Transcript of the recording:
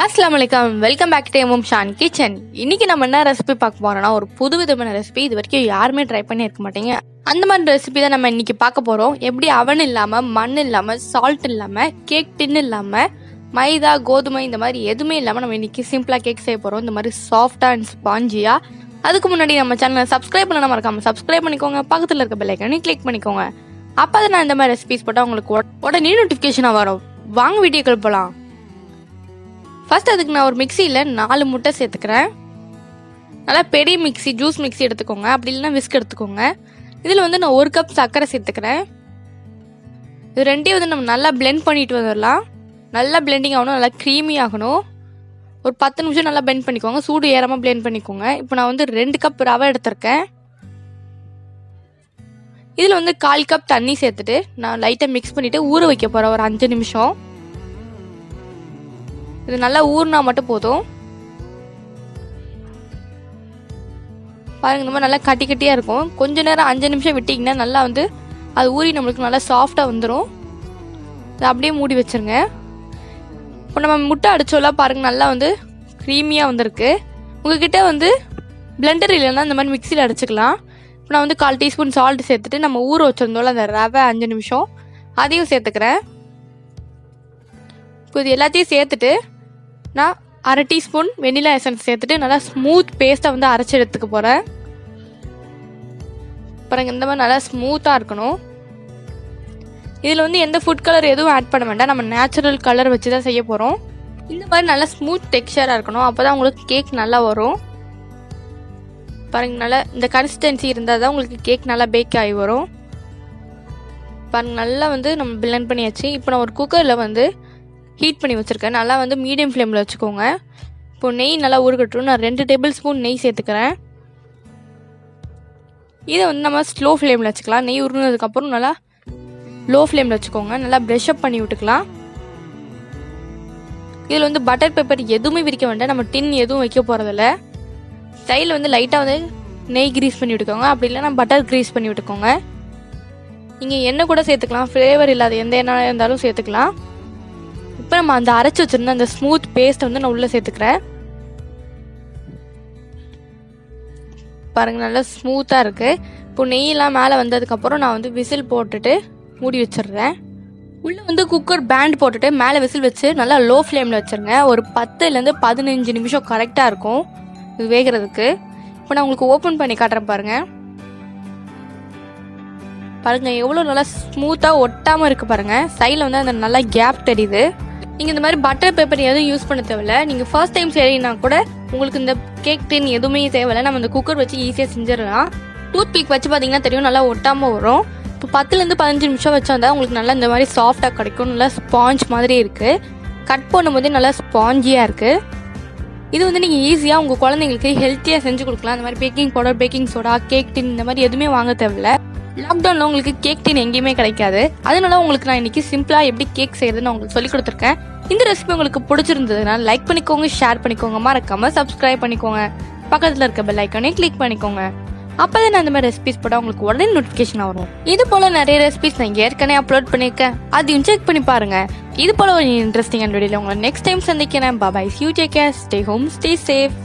Asslamu alikum. Welcome back to Mm Sha kitchen. இன்னைக்கு நம்ம என்ன ரெசிபி பார்க்க போறோம்னா ஒரு புதுவிதமான ரெசிபி. இது வரைக்கும் யாருமே ட்ரை பண்ணி இருக்க மாட்டீங்க. அந்த மாதிரி ரெசிபி தான் நம்ம இன்னைக்கு பார்க்க போறோம். எப்படி அவன் இல்லாம, மண் இல்லாம, சால்ட் இல்லாம, கேக் டின் இல்லாம, மைதா, கோதுமை இந்த மாதிரி எதுவுமே இல்லாம நம்ம இன்னைக்கு சிம்பிளா கேக் செய்ய போறோம். இந்த மாதிரி சாஃப்டா அண்ட் ஸ்பாஞ்சியா. அதுக்கு முன்னாடி நம்ம சேனலை சப்ஸ்கிரைப் பண்ண மறக்காம சப்ஸ்கிரைப் பண்ணிக்கோங்க. பக்கத்துல இருக்க பெல் ஐகானை கிளிக் பண்ணிக்கோங்க. அப்பதான் நான் இந்த மாதிரி ரெசிபிஸ் போட்டா உங்களுக்கு உடனே நோட்டிபிகேஷனா வரும். வாங்க வீடியோக்கள் போலாம். ஃபர்ஸ்ட் அதுக்கு நான் ஒரு மிக்சியில் 4 முட்டை சேர்த்துக்கிறேன். நல்லா பெரிய மிக்சி, ஜூஸ் மிக்சி எடுத்துக்கோங்க. அப்படி இல்லைன்னா விஸ்க் எடுத்துக்கோங்க. இதில் வந்து நான் 1 கப் சர்க்கரை சேர்த்துக்கிறேன். இது ரெண்டையும் வந்து நம்ம நல்லா பிளெண்ட் பண்ணிட்டு வந்துடலாம். நல்லா பிளெண்டிங் ஆகணும், நல்லா க்ரீமி ஆகணும். ஒரு 10 நிமிஷம் நல்லா பிளெண்ட் பண்ணிக்கோங்க. சூடு ஏறாமல் பிளெண்ட் பண்ணிக்கோங்க. இப்போ நான் வந்து 2 கப் ரவை எடுத்திருக்கேன். இதில் வந்து 1/4 கப் தண்ணி சேர்த்துட்டு நான் லைட்டாக மிக்ஸ் பண்ணிவிட்டு ஊற வைக்க போகிறேன் ஒரு 5 நிமிஷம். இது நல்லா ஊறினா மட்டும் போதும். பாருங்க, இந்த மாதிரி நல்லா கட்டி கட்டியாக இருக்கும். கொஞ்ச நேரம் 5 நிமிஷம் விட்டிங்கன்னா நல்லா வந்து அது ஊறி நம்மளுக்கு நல்லா சாஃப்டாக வந்துடும். அதை அப்படியே மூடி வச்சுருங்க. இப்போ நம்ம முட்டை அடிச்சோலாம் பாருங்க, நல்லா வந்து க்ரீமியாக வந்திருக்கு. உங்ககிட்ட வந்து பிளெண்டர் இல்லைன்னா இந்த மாதிரி மிக்சியில் அடிச்சுக்கலாம். இப்போ நான் வந்து 1/4 டீஸ்பூன் சால்ட் சேர்த்துட்டு நம்ம ஊற வச்சுருந்தோம்ல அந்த ரவை 5 நிமிஷம் அதையும் சேர்த்துக்கிறேன். இப்போ இது எல்லாத்தையும் சேர்த்துட்டு நான் 1/2 டீஸ்பூன் வெனிலா எசன்ஸ் சேர்த்துட்டு நல்லா ஸ்மூத் பேஸ்ட்டாக வந்து அரைச்சி எடுத்துக்க போகிறேன். பாருங்க, இந்த மாதிரி நல்லா ஸ்மூத்தாக இருக்கணும். இதில் வந்து எந்த ஃபுட் கலர் எதுவும் ஆட் பண்ண வேண்டாம். நம்ம நேச்சுரல் கலர் வச்சு தான் செய்ய போகிறோம். இந்த மாதிரி நல்லா ஸ்மூத் டெக்ஸ்சராக இருக்கணும். அப்போ தான் உங்களுக்கு கேக் நல்லா வரும். பாருங்க, நல்லா இந்த கன்சிஸ்டன்சி இருந்தால் தான் உங்களுக்கு கேக் நல்லா பேக் ஆகி வரும். பாருங்க, நல்லா வந்து நம்ம பிளெண்ட் பண்ணியாச்சு. இப்போ நான் ஒரு குக்கரில் வந்து ஹீட் பண்ணி வச்சுருக்கேன். நல்லா வந்து மீடியம் ஃப்ளேமில் வச்சுக்கோங்க. இப்போது நெய் நல்லா ஊறுகட்டும். நான் 2 டேபிள் ஸ்பூன் நெய் சேர்த்துக்கிறேன். இதை வந்து நம்ம ஸ்லோ ஃப்ளேமில் வச்சுக்கலாம். நெய் உருனதுக்கப்புறம் நல்லா லோ ஃப்ளேமில் வச்சுக்கோங்க. நல்லா ப்ரெஷ் அப் பண்ணி விட்டுக்கலாம். இதில் வந்து பட்டர் பேப்பர் எதுவுமே விரிக்க வேண்டாம். நம்ம டின் எதுவும் வைக்க போகிறதில்ல. சைடில் வந்து லைட்டாக வந்து நெய் க்ரீஸ் பண்ணி விட்டுக்கோங்க. அப்படி இல்லைன்னா பட்டர் க்ரீஸ் பண்ணி விட்டுக்கோங்க. நீங்கள் எண்ணெய் கூட சேர்த்துக்கலாம். ஃப்ளேவர் இல்லாத எந்த எண்ணெய் இருந்தாலும் சேர்த்துக்கலாம். இப்போ நம்ம அந்த அரைச்சி வச்சிருந்த அந்த ஸ்மூத் பேஸ்ட்டை வந்து நான் உள்ளே சேர்த்துக்கிறேன். பாருங்கள், நல்லா ஸ்மூத்தாக இருக்குது. இப்போ நெய்யெல்லாம் மேலே வந்ததுக்கப்புறம் நான் வந்து விசில் போட்டுட்டு மூடி வச்சிடுறேன். உள்ளே வந்து குக்கர் பேண்ட் போட்டுட்டு மேலே விசில் வச்சு நல்லா லோ ஃப்ளேமில் வச்சுருங்க. ஒரு 10லேருந்து 15 நிமிஷம் கரெக்டாக இருக்கும் இது வேகிறதுக்கு. இப்போ நான் உங்களுக்கு ஓப்பன் பண்ணி காட்டுறேன். பாருங்கள் பாருங்கள் எவ்வளோ நல்லா ஸ்மூத்தாக ஒட்டாமல் இருக்குது. பாருங்கள், சைடில் வந்து அந்த நல்லா கேப் தெரியுது. நீங்கள் இந்த மாதிரி பட்டர் பேப்பர் எதுவும் யூஸ் பண்ண தேவையில்ல. நீங்கள் ஃபர்ஸ்ட் டைம் செய்யறீங்கன்னா கூட உங்களுக்கு இந்த கேக் டின் எதுவுமே தேவையில்லை. நம்ம இந்த குக்கர் வச்சு ஈஸியாக செஞ்சிடலாம். டூத் பிக் வச்சு பார்த்தீங்கன்னா தெரியும், நல்லா ஒட்டாமல் வரும். இப்போ 10லேருந்து 15 நிமிஷம் வச்சு வந்தால் உங்களுக்கு நல்லா இந்த மாதிரி சாஃப்டாக கிடைக்கும். நல்லா ஸ்பாஞ்ச் மாதிரி இருக்குது. கட் பண்ணும்போதே நல்லா ஸ்பாஞ்சியாக இருக்குது. இது வந்து நீங்கள் ஈஸியாக உங்கள் குழந்தைங்களுக்கு ஹெல்த்தியாக செஞ்சு கொடுக்கலாம். இந்த மாதிரி baking powder, baking soda, cake tin இந்த மாதிரி எதுவுமே வாங்க தேவையில்ல. லாக்டவுனில் உங்களுக்கு கேக் டின் எங்கேயுமே கிடைக்காது. அதனால உங்களுக்கு நான் இன்னைக்கு சிம்பிளாக எப்படி கேக் செய்யறதுன்னு உங்களுக்கு சொல்லி கொடுத்துருக்கேன். இந்த ரெசிபி உங்களுக்கு பிடிச்சிருந்ததுன்னா லைக் பண்ணிக்கோங்க, ஷேர் பண்ணிக்கோங்க, மறக்காம சப்ஸ்கிரைப் பண்ணிக்கோங்க. பக்கத்தில் இருக்க பெல் ஐக்கானே கிளிக் பண்ணிக்கோங்க. அப்போதான் நான் இந்த மாதிரி ரெசிபிஸ் போட்டால் உங்களுக்கு உடனே நோட்டிஃபிகேஷன் வரும். இது போல நிறைய ரெசிபிஸ் நான் ஏற்கனவே அப்லோட் பண்ணியிருக்கேன். அதையும் செக் பண்ணி பாருங்க. இது போல ஒரு இன்ட்ரெஸ்டிங் வீடியோவில் உங்களை நெக்ஸ்ட் டைம் சந்திக்கிறேன். Bye, you take care, stay home, stay safe.